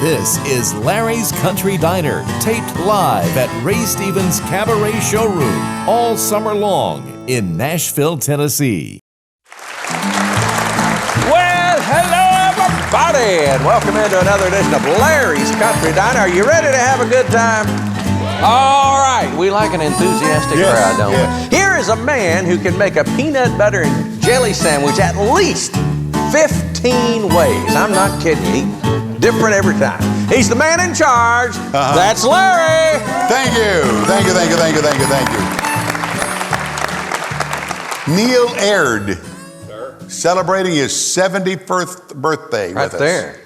This is Larry's Country Diner, taped live at Ray Stevens Cabaret Showroom all summer long in Nashville, Tennessee. Well, hello everybody, and welcome into another edition of Larry's Country Diner. Are you ready to have a good time? All right, we like an enthusiastic crowd, don't we? Here is a man who can make a peanut butter and jelly sandwich at least 15 ways. I'm not kidding you. Different every time. He's the man in charge. That's Larry. Thank you. Thank you, thank you, thank you, thank you, thank you. Neil Aird, celebrating his 71st birthday with us. Right there.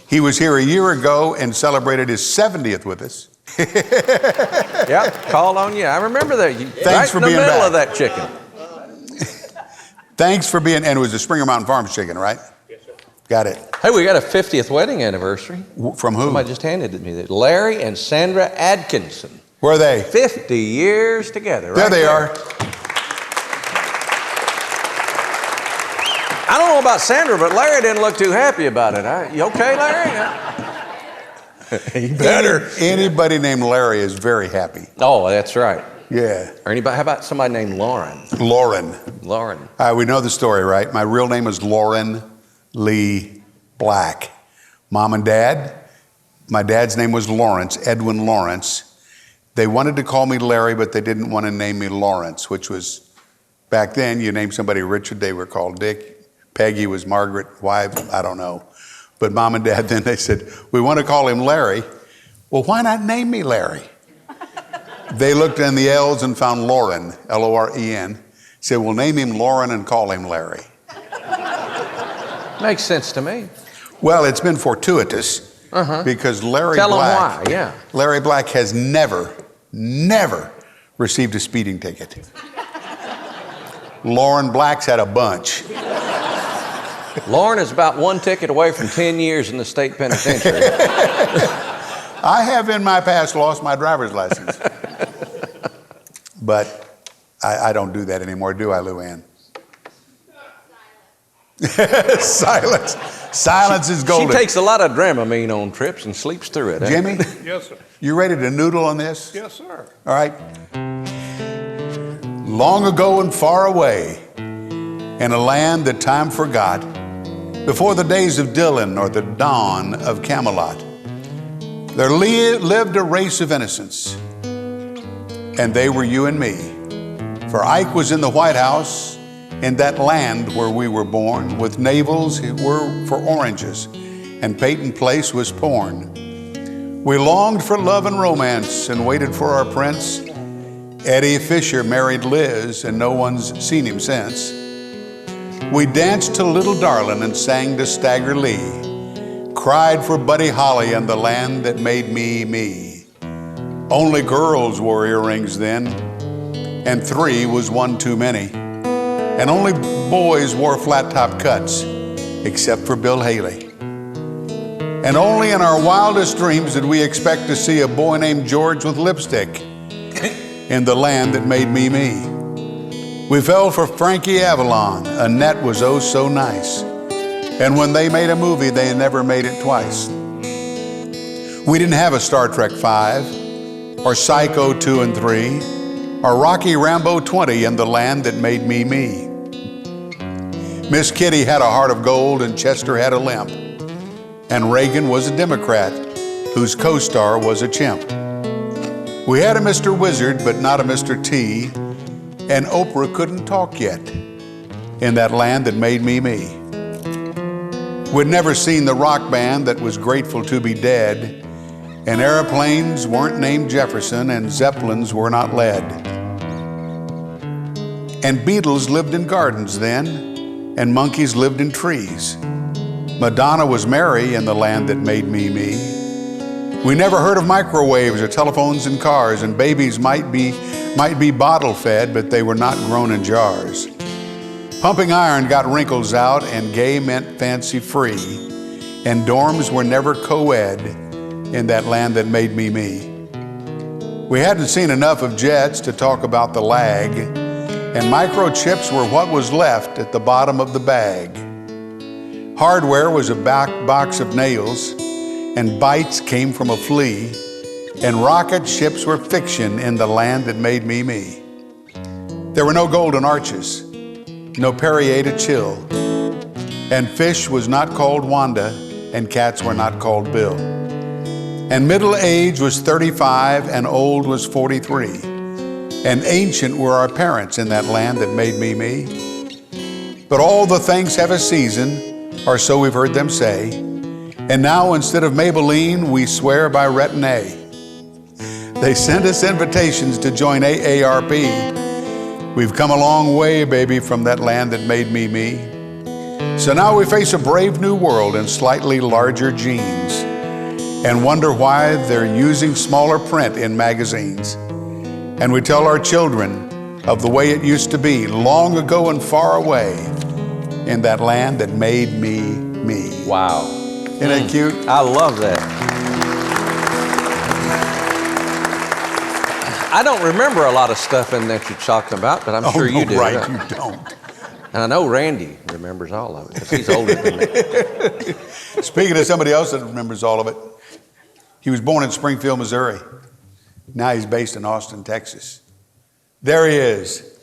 He was here a year ago and celebrated his 70th with us. Yeah, called on you. I remember that. Thanks for being right in the middle back. of that chicken. Thanks for being, and it was the Springer Mountain Farms chicken, right? Yes, sir. Got it. Hey, we got a 50th wedding anniversary. From who? Somebody just handed it to me. Larry and Sandra Atkinson. Where are they? 50 years together. There right they are. I don't know about Sandra, but Larry didn't look too happy about it. You okay, Larry? You better. Anybody named Larry is very happy. Oh, that's right. Yeah. Or anybody? How about somebody named Lauren? Lauren. Lauren. We know the story, right? My real name is Lauren Lee Black. Mom and Dad, my dad's name was Lawrence, Edwin Lawrence. They wanted to call me Larry, but they didn't want to name me Lawrence, which was, back then, you named somebody Richard, they were called Dick. Peggy was Margaret, wife, I don't know. But Mom and Dad, then they said, we want to call him Larry. Well, why not name me Larry? They looked in the L's and found Lauren, L-O-R-E-N. Said, we'll name him Lauren and call him Larry. Makes sense to me. Well, it's been fortuitous because Larry Tell Black, him why, yeah. Larry Black has never received a speeding ticket. Lauren Black's had a bunch. Lauren is about one ticket away from 10 years in the state penitentiary. I have in my past lost my driver's license. But I don't do that anymore, do I, Luann? Silence. Silence is golden. She takes a lot of Dramamine on trips and sleeps through it. Jimmy? Yes, sir. You ready to noodle on this? Yes, sir. All right. Long ago and far away, in a land that time forgot, before the days of Dylan or the dawn of Camelot, there lived a race of innocents, and they were you and me. For Ike was in the White House, in that land where we were born, with navels were for oranges, and Peyton Place was porn. We longed for love and romance and waited for our prince. Eddie Fisher married Liz, and no one's seen him since. We danced to Little Darlin' and sang to Stagger Lee, cried for Buddy Holly and the land that made me me. Only girls wore earrings then, and 3 was one too many. And only boys wore flat-top cuts, except for Bill Haley. And only in our wildest dreams did we expect to see a boy named George with lipstick in the land that made me me. We fell for Frankie Avalon. Annette was oh so nice. And when they made a movie, they never made it twice. We didn't have a Star Trek 5, or Psycho 2 and 3, or Rocky Rambo 20 in the land that made me me. Miss Kitty had a heart of gold and Chester had a limp. And Reagan was a Democrat whose co-star was a chimp. We had a Mr. Wizard, but not a Mr. T, and Oprah couldn't talk yet in that land that made me me. We'd never seen the rock band that was grateful to be dead, and airplanes weren't named Jefferson, and Zeppelins were not lead. And Beatles lived in gardens then, and monkeys lived in trees. Madonna was Mary in the land that made me me. We never heard of microwaves or telephones in cars, and babies might be bottle fed, but they were not grown in jars. Pumping iron got wrinkles out, and gay meant fancy free, and dorms were never co-ed in that land that made me me. We hadn't seen enough of jets to talk about the lag, and microchips were what was left at the bottom of the bag. Hardware was a box of nails, and bites came from a flea, and rocket ships were fiction in the land that made me me. There were no golden arches, no Perrier to chill, and fish was not called Wanda, and cats were not called Bill. And middle age was 35, and old was 43, and ancient were our parents in that land that made me me. But all the things have a season, or so we've heard them say, and now instead of Maybelline, we swear by Retin-A. They send us invitations to join AARP. We've come a long way, baby, from that land that made me me. So now we face a brave new world in slightly larger jeans and wonder why they're using smaller print in magazines. And we tell our children of the way it used to be long ago and far away in that land that made me me. Wow. Isn't that cute? I love that. I don't remember a lot of stuff in that you're talking about, but I'm sure you do. Right, you don't. And I know Randy remembers all of it because he's older than me. Speaking of somebody else that remembers all of it, he was born in Springfield, Missouri. Now he's based in Austin, Texas. There he is,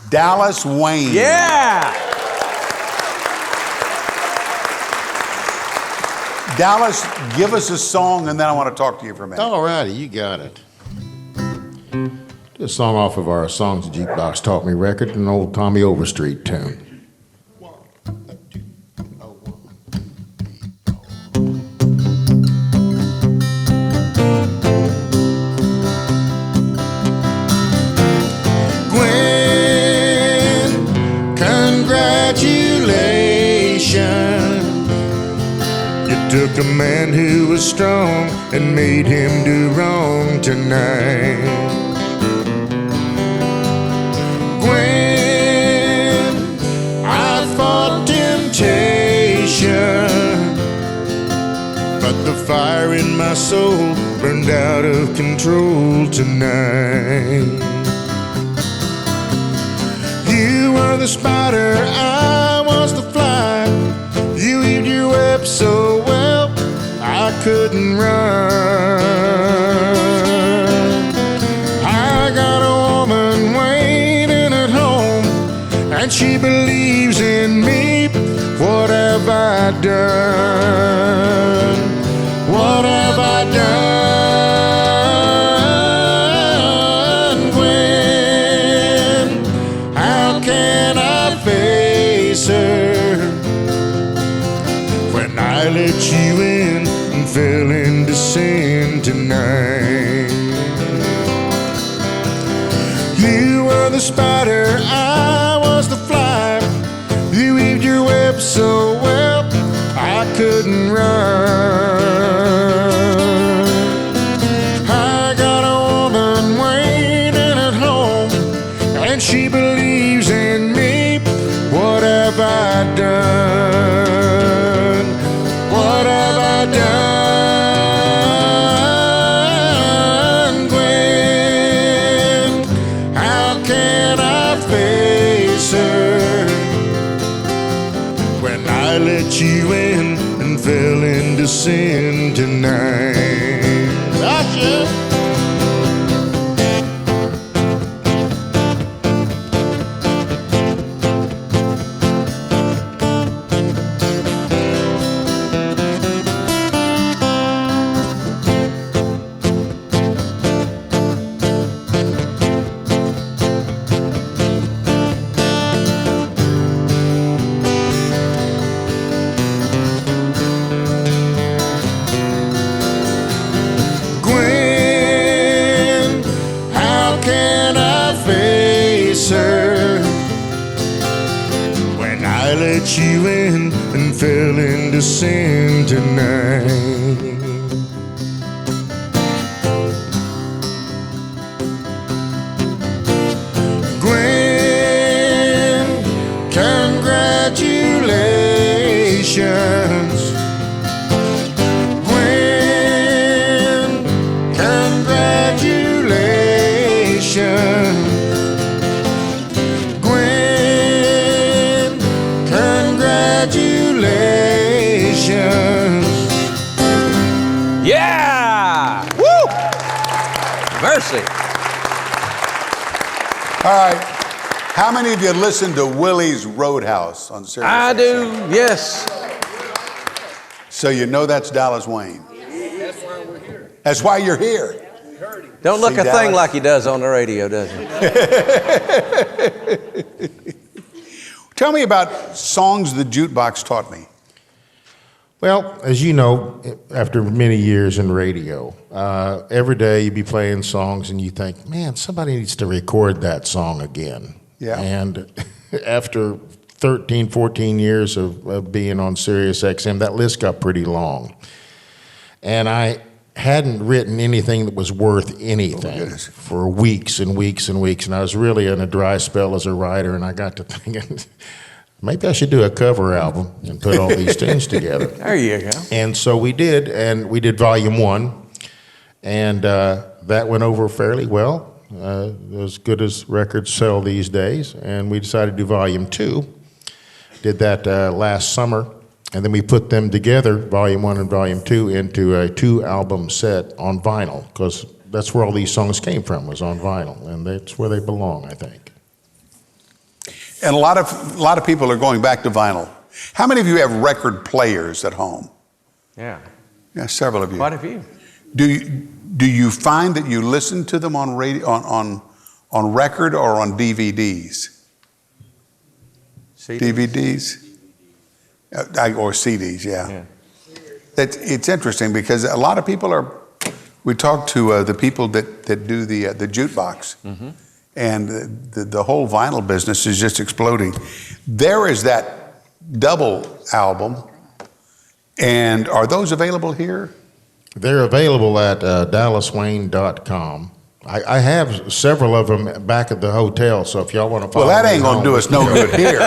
Dallas Wayne. Yeah! Dallas, give us a song, and then I want to talk to you for a minute. All righty, you got it. This song off of our Songs Jukebox Taught Me record, an old Tommy Overstreet tune. Gwen, congratulations. You took a man who was strong and made him do wrong tonight. Gwen, I fought temptation, but the fire in my soul burned out of control tonight. You were the spider, I was the fly. You weaved your web so well, I couldn't run. I got a woman waiting at home, and she believes in me. What have I done? What have I done, Gwen? How can I face her when I let you in and fell into sin tonight? You were the spider, I was the fly. You weaved your web so well, I couldn't run. I got a woman waiting at home, and she believes in me. What have I done? What have I done, Gwen? How can I face her when I let you in and fell into sin tonight? Gotcha. Gwen, how can I face her when I let you in and fell into sin tonight? Gwen, congratulations. Gwen, congratulations. Gwen, congratulations. Yeah! Woo! Mercy. All right. How many of you listen to Willie's Roadhouse on Sirius I XM? do, yes. So you know that's Dallas Wayne. That's why you're here. Don't look See, a thing Dallas? like he does on the radio, does he? Tell me about songs the Jukebox taught me. Well, as you know, after many years in radio, every day you'd be playing songs and you think, man, somebody needs to record that song again. Yeah. And after 13, 14 years of being on Sirius XM, that list got pretty long. And I hadn't written anything that was worth anything for weeks and weeks and weeks. And I was really in a dry spell as a writer, and I got to thinking, maybe I should do a cover album and put all these tunes together. There you go. And so we did, and we did volume 1, and that went over fairly well, as good as records sell these days, and we decided to do volume 2. Did that last summer, and then we put them together, volume 1 and volume 2, into a 2-album set on vinyl, because that's where all these songs came from, was on vinyl, and that's where they belong, I think. And a lot of people are going back to vinyl. How many of you have record players at home? Yeah. Yeah, several of you. Quite a few. Do you find that you listen to them on radio, on record or on DVDs? DVDs? Or CDs, yeah. It's interesting because a lot of people are, we talked to the people that do the Jukebox, and the whole vinyl business is just exploding. There is that double album, and are those available here? They're available at dallaswayne.com. I have several of them back at the hotel, so if y'all want to follow Well, that ain't me going to do home, us no good here.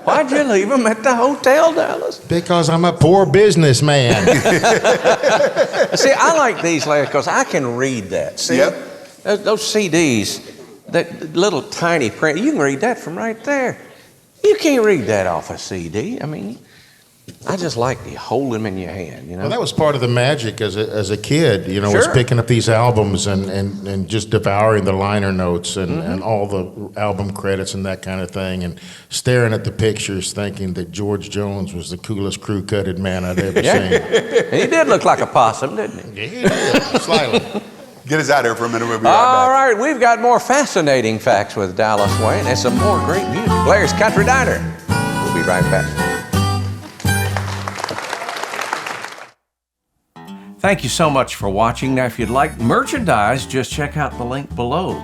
Why'd you leave them at the hotel, Dallas? because I'm a poor businessman. See, I like these, Larry, because I can read that. See, Yep. those CDs, that little tiny print, you can read that from right there. You can't read that off a CD. I mean, I just like to hold them in your hand, you know. Well, that was part of the magic as a kid, you know, was Sure. picking up these albums and just devouring the liner notes and all the album credits and that kind of thing, and staring at the pictures thinking that George Jones was the coolest crew-cutted man I'd ever Yeah. seen. And he did look like a possum, didn't he? Yeah, he did, slightly. Get us out here for a minute. We'll be All right back. right, we've got more fascinating facts with Dallas Wayne and some more great music. Larry's Country Diner. We'll be right back. Thank you so much for watching. Now, if you'd like merchandise, just check out the link below.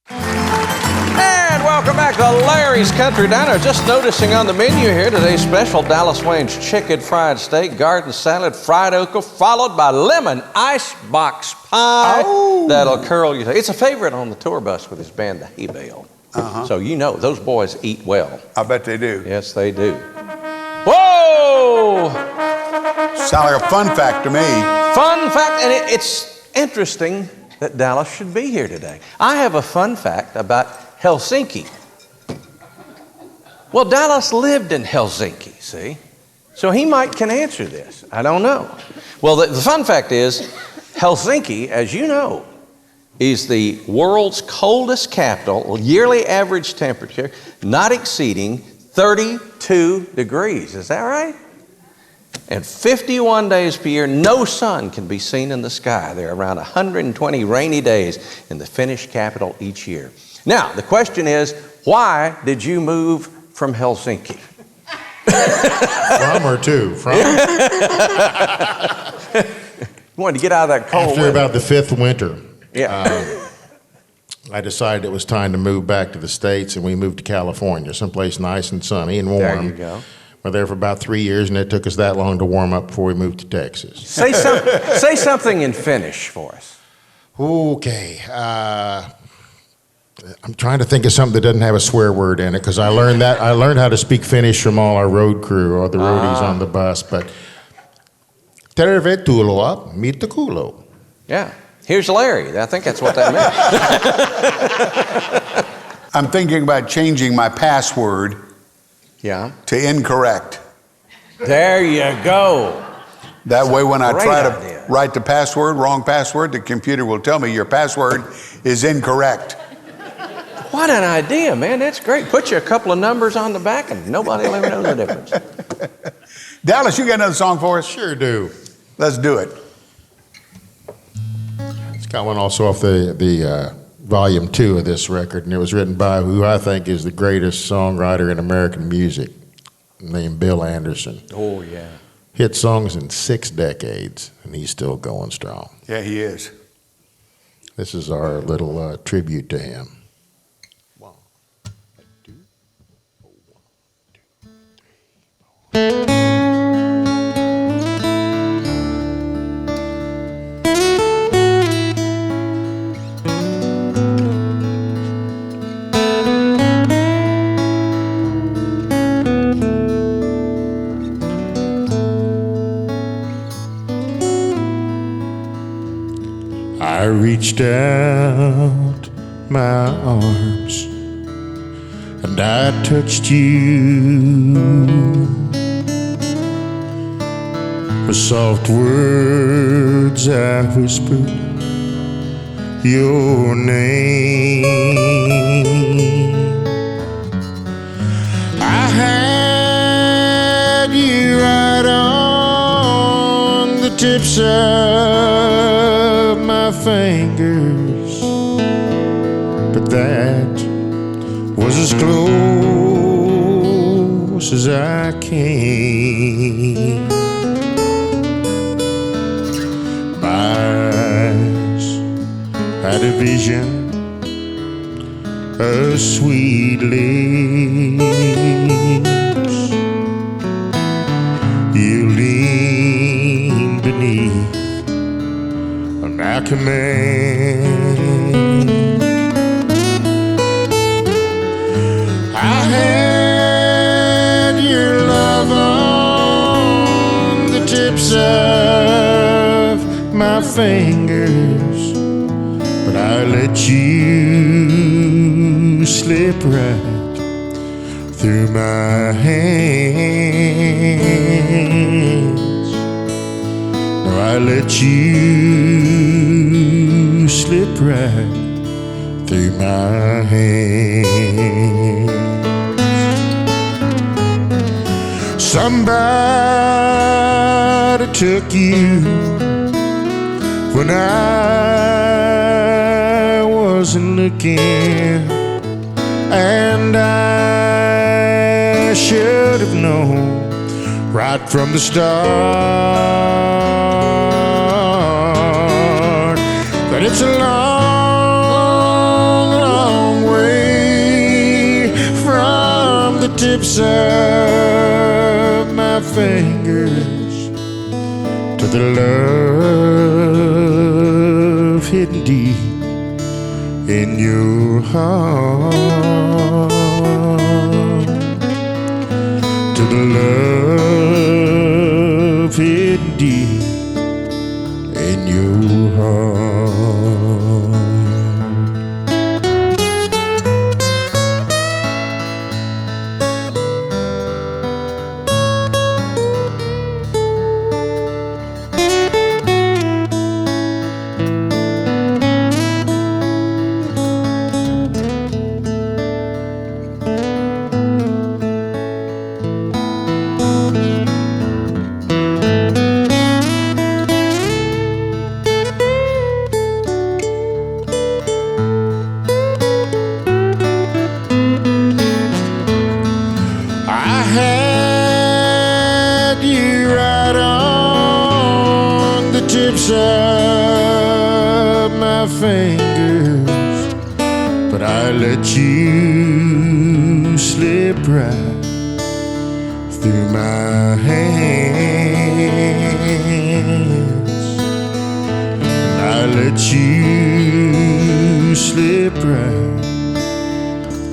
And welcome back to Larry's Country Diner. Just noticing on the menu here today's special Dallas Wayne's chicken fried steak, garden salad, fried okra, followed by lemon icebox pie. Oh. That'll curl you. It's a favorite on the tour bus with his band, the Hay Bale. So you know those boys eat well. I bet they do. Yes, they do. Whoa! Sound like a fun fact to me. Fun fact, and it's interesting that Dallas should be here today. I have a fun fact about Helsinki. Well, Dallas lived in Helsinki, see? So he can answer this. I don't know. Well, the fun fact is, Helsinki, as you know, is the world's coldest capital, yearly average temperature not exceeding 32 degrees. Is that right? And 51 days per year, no sun can be seen in the sky. There are around 120 rainy days in the Finnish capital each year. Now, the question is, why did you move from Helsinki? From or to? From? You wanted to get out of that cold After weather. about the 5th winter, Yeah. I decided it was time to move back to the States, and we moved to California, someplace nice and sunny and warm. There you go. We're there for about 3 years, and it took us that long to warm up before we moved to Texas. Say something in Finnish for us. Okay. I'm trying to think of something that doesn't have a swear word in it, because I learned how to speak Finnish from all our road crew or the roadies on the bus. But tervetuloa mittakulo. Yeah. Here's Larry. I think that's what that meant. I'm thinking about changing my password Yeah. to incorrect. There you go. That way, when I Great try idea. to write the password, wrong password, the computer will tell me your password is incorrect. What an idea, man. That's great. Put you a couple of numbers on the back and nobody will ever know the difference. Dallas, you got another song for us? Sure do. Let's do it. It's got one also off the volume 2 of this record, and it was written by who I think is the greatest songwriter in American music, named Bill Anderson. Oh, yeah. Hit songs in 6 decades, and he's still going strong. Yeah, he is. This is our little tribute to him. I reached out my arms and I touched you. With soft words I whispered your name. I had you right on the tips of my fingers, but that was as close as I came. My eyes had a vision of sweet lips. You leaned beneath my command. I had your love on the tips of my fingers, but I let you slip right through my hands. No, I let you slip right through my hands. Somebody took you when I wasn't looking, and I should have known right from the start that it's a long, long way from the tips of my fingers to the love hidden deep in your heart, to the love hidden deep in your heart. Of my fingers, but I let you slip right through my hands. I let you slip right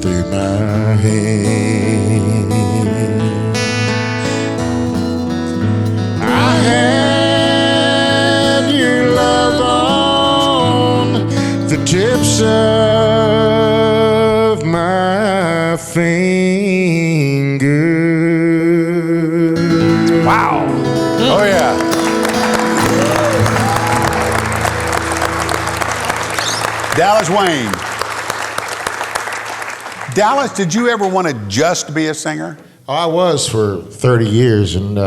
through my hands. I had your love on the tips of my fingers. Wow. Oh, yeah. Dallas Wayne. Dallas, did you ever want to just be a singer? I was for 30 years, and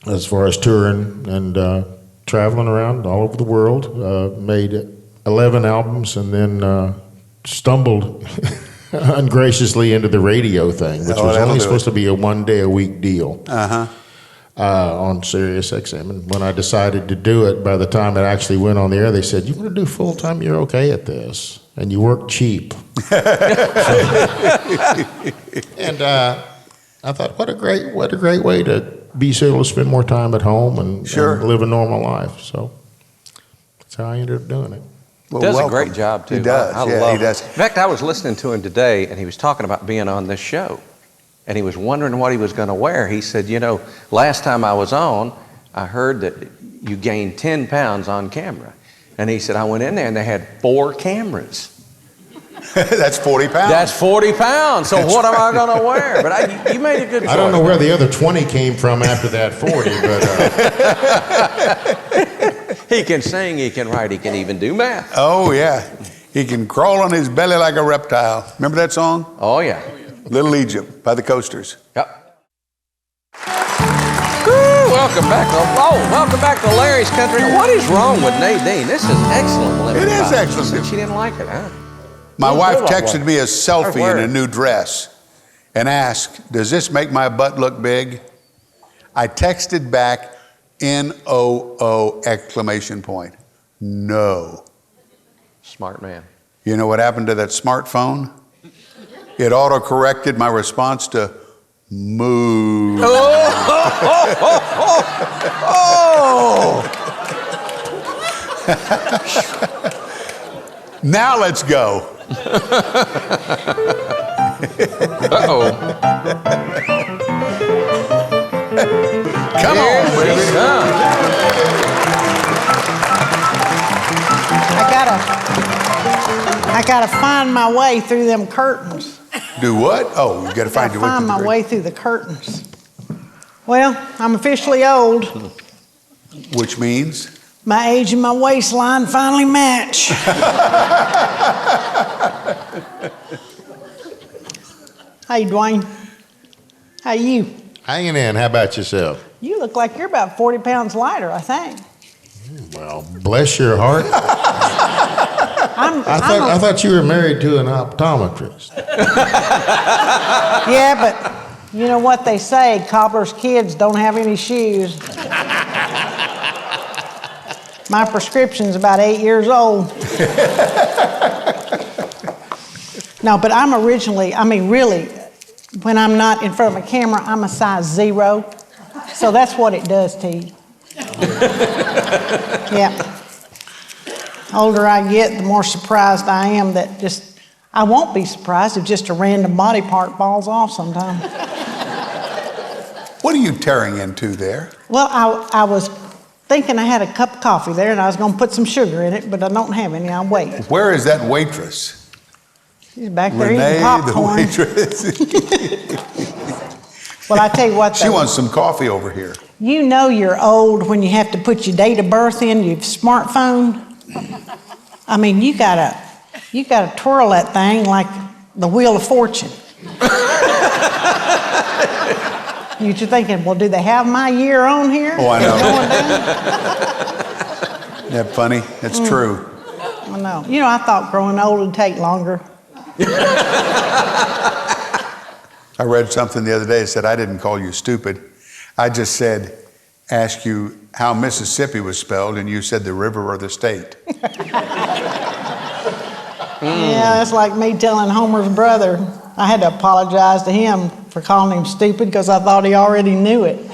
as far as touring and traveling around all over the world, made 11 albums, and then stumbled ungraciously into the radio thing, which was only supposed to be a one-day-a-week deal on Sirius XM. And when I decided to do it, by the time it actually went on the air, they said, "You want to do full-time? You're okay at this, and you work cheap." And I thought, what a great way to be able to spend more time at home and live a normal life. So that's how I ended up doing it. Well, does a great job, too. He does. I love it. In fact, I was listening to him today, and he was talking about being on this show. And he was wondering what he was going to wear. He said, you know, last time I was on, I heard that you gained 10 pounds on camera. And he said, I went in there, and they had 4 cameras. That's 40 pounds. That's 40 pounds. So what am I going to wear? But you made a good choice. I don't know where the other 20 came from after that 40, but... He can sing, he can write, he can even do math. Oh, yeah. He can crawl on his belly like a reptile. Remember that song? Oh, yeah. Little Egypt by the Coasters. Yep. Welcome back to Larry's Country. What is wrong with Nadine? This is excellent. It is excellent. She didn't like it, huh? My wife texted me a selfie in a new dress and asked, "Does this make my butt look big?" I texted back, NOO exclamation point. No. Smart man. You know what happened to that smartphone? It auto-corrected my response to moo. Now let's go. Uh-oh. Come on, baby. I gotta find my way through them curtains. Do what? Oh, you gotta find your way through find my way through the curtains. Well, I'm officially old. Which means? My age and my waistline finally match. Hey, Dwayne. How you? Hanging in. How about yourself? You look like you're about 40 pounds lighter, I think. Well, bless your heart. I thought you were married to an optometrist. Yeah, but you know what they say, cobbler's kids don't have any shoes. My prescription's about 8 years old. No, but I'm really, when I'm not in front of a camera, I'm a size 0. So that's what it does to you. Yeah. Older I get, the more surprised I am that I won't be surprised if just a random body part falls off sometime. What are you tearing into there? Well, I was thinking I had a cup of coffee there and I was going to put some sugar in it, but I don't have any. I'll wait. Where is that waitress? She's back there Renee, eating popcorn. the waitress. Well, I tell you what. She wants some coffee over here. You know you're old when you have to put your date of birth in your smartphone. I mean, you gotta twirl that thing like the Wheel of Fortune. You're thinking, well, do they have my year on here? Oh, I know. Isn't that funny? That's true. I know. You know, I thought growing old would take longer. I read something the other day that said, I didn't call you stupid. I just said, ask you how Mississippi was spelled, and you said the river or the state. Yeah, that's like me telling Homer's brother. I had to apologize to him for calling him stupid because I thought he already knew it.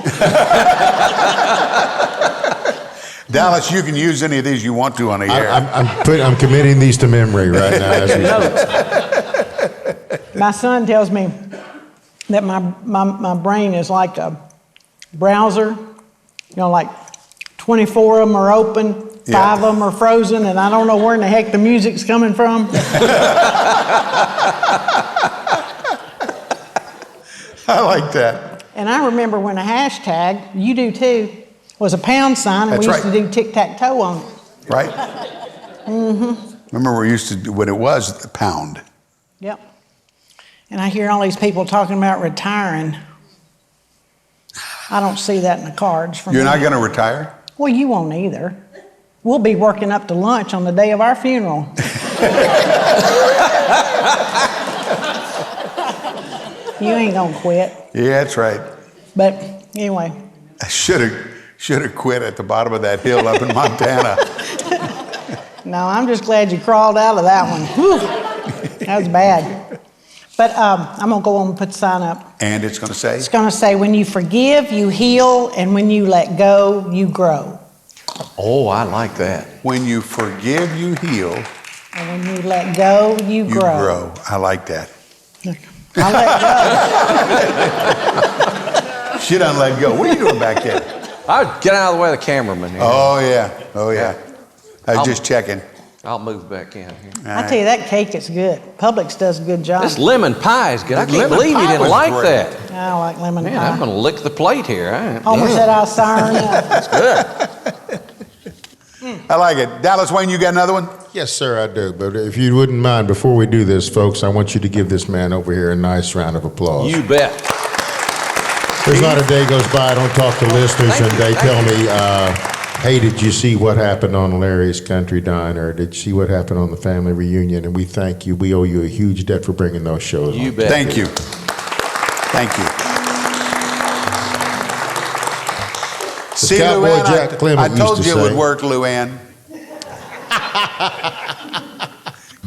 Dallas, you can use any of these you want to on the air. I'm committing these to memory right now. As we My son tells me that my brain is like a browser. You know, like 24 of them are open, 5 of them are frozen, and I don't know where in the heck the music's coming from. I like that. And I remember when a hashtag, you do too, was a pound sign, and That's we used right. to do tic-tac-toe on it. Right? Remember we used to do when it was a pound. Yep. And I hear all these people talking about retiring. I don't see that in the cards for me. You're not going to retire? Well, you won't either. We'll be working up to lunch on the day of our funeral. You ain't gonna quit. Yeah, that's right. But anyway. I should have quit at the bottom of that hill up in Montana. No, I'm just glad you crawled out of that one. Whew. That was bad. But I'm gonna go on and put the sign up. And it's going to say? It's gonna say, when you forgive, you heal, and when you let go, you grow. Oh, I like that. When you forgive, you heal. And when you let go, you You grow. grow. I like that. I let She done let go. What are you doing back there? I'll get out of the way of the cameraman here. Oh, yeah. Oh, yeah. I was just checking. I'll move back in here. go. I tell you, that cake is good. Publix does a good job. This lemon pie is good. I can't lemon believe you pie didn't was like great. that. I like lemon Man, pie. I'm going to lick the plate here. Homer said I'll siren up. That's good. I like it. Dallas Wayne, you got another one? Yes, sir, I do. But if you wouldn't mind, before we do this, folks, I want you to give this man over here a nice round of applause. You bet. There's not a day goes by I don't talk to listeners Thank and you, they thank tell you. me, hey, did you see what happened on Larry's Country Diner? Did you see what happened on the family reunion? And we thank you. We owe you a huge debt for bringing those shows You on. bet. Thank you. Thank you. See, Cowboy Luann, Jack I Clement told used you to it would say- work, Luann.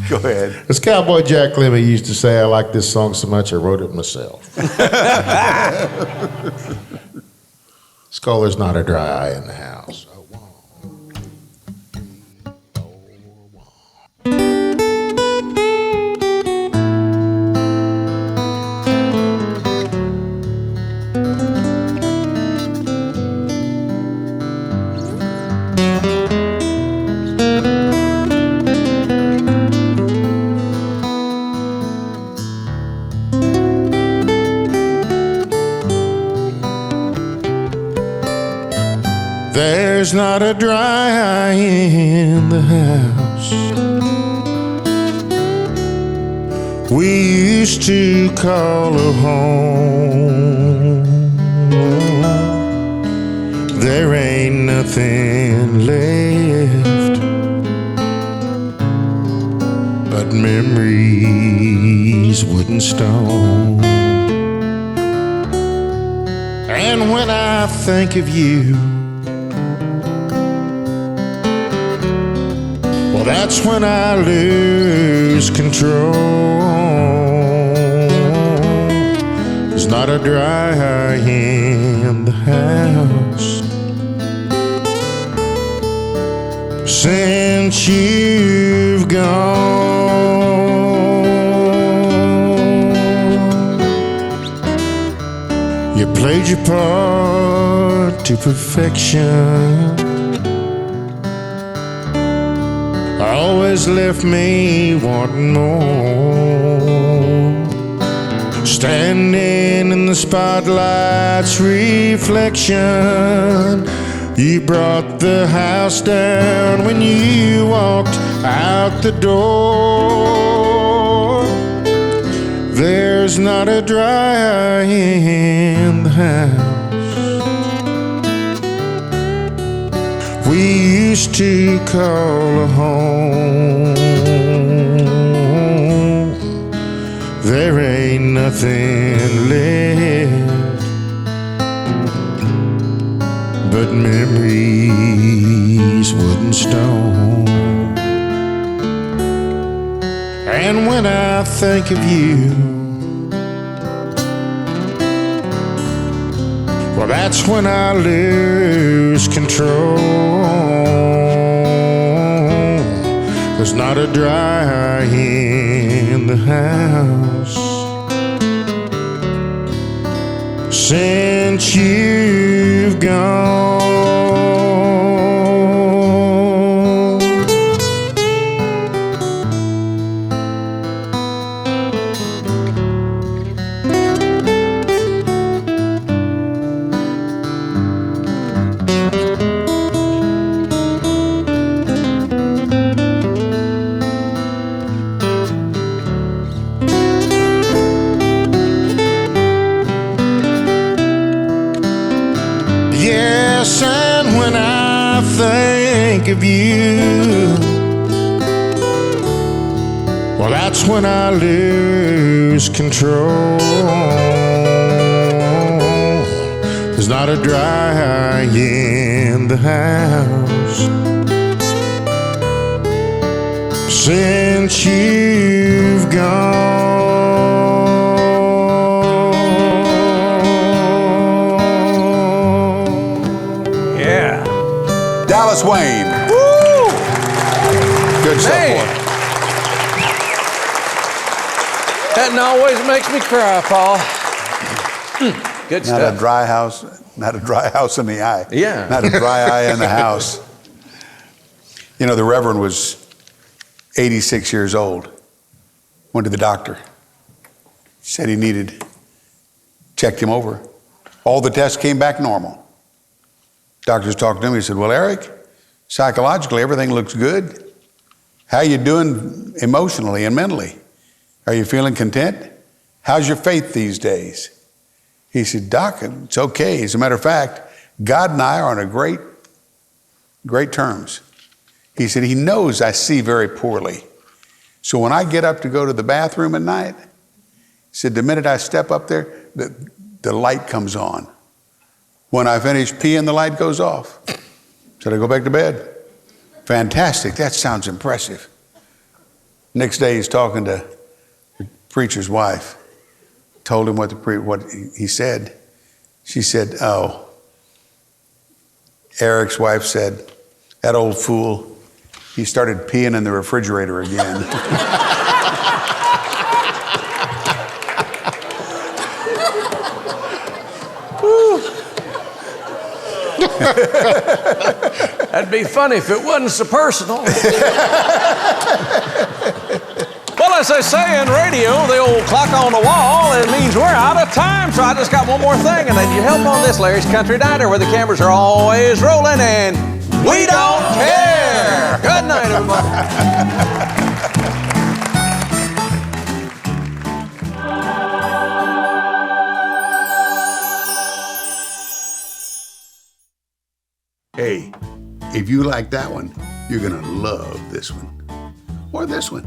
Go ahead. As Cowboy Jack Clement used to say, I like this song so much I wrote it myself. It's called There's Not a Dry Eye in the House. There's not a dry eye in the house. We used to call her home. There ain't nothing left but memories, wood and stone. And when I think of you, well, that's when I lose control. There's not a dry eye in the house since you've gone. You played your part to perfection. Always left me wanting more. Standing in the spotlight's reflection, you brought the house down when you walked out the door. There's not a dry eye in the house. We used to call a home. There ain't nothing left but memories, wood and stone. And when I think of you, well, that's when I lose control. There's not a dry eye in the house since you've gone. yes, and when I think of you, well, that's when I lose control. There's not a dry eye in the house since you've gone. Yeah. Dallas Wayne. Woo! Good stuff, Man. boy. That always makes me cry, Paul. Good Not stuff. a dry house in the eye. Yeah. Not a dry eye in the house. You know, the Reverend was 86 years old. Went to the doctor. Said he checked him over. All the tests came back normal. Doctors talked to him. He said, well, Eric, psychologically, everything looks good. How you doing emotionally and mentally? Are you feeling content? How's your faith these days? He said, Doc, it's okay. As a matter of fact, God and I are on a great terms. He said, he knows I see very poorly. So when I get up to go to the bathroom at night, he said, the minute I step up there, the light comes on. When I finish peeing, the light goes off. Said I go back to bed. Fantastic. That sounds impressive. Next day, he's talking to the preacher's wife. Told him what he said. She said, oh, Eric's wife said, that old fool, he started peeing in the refrigerator again. That'd be funny if it wasn't so personal. Well, as they say in radio, the old clock on the wall, it means we're out of time. So I just got one more thing, and then you help on this, Larry's Country Diner, where the cameras are always rolling, and we don't care. Good night, everybody. Hey, if you like that one, you're gonna love this one. Or this one.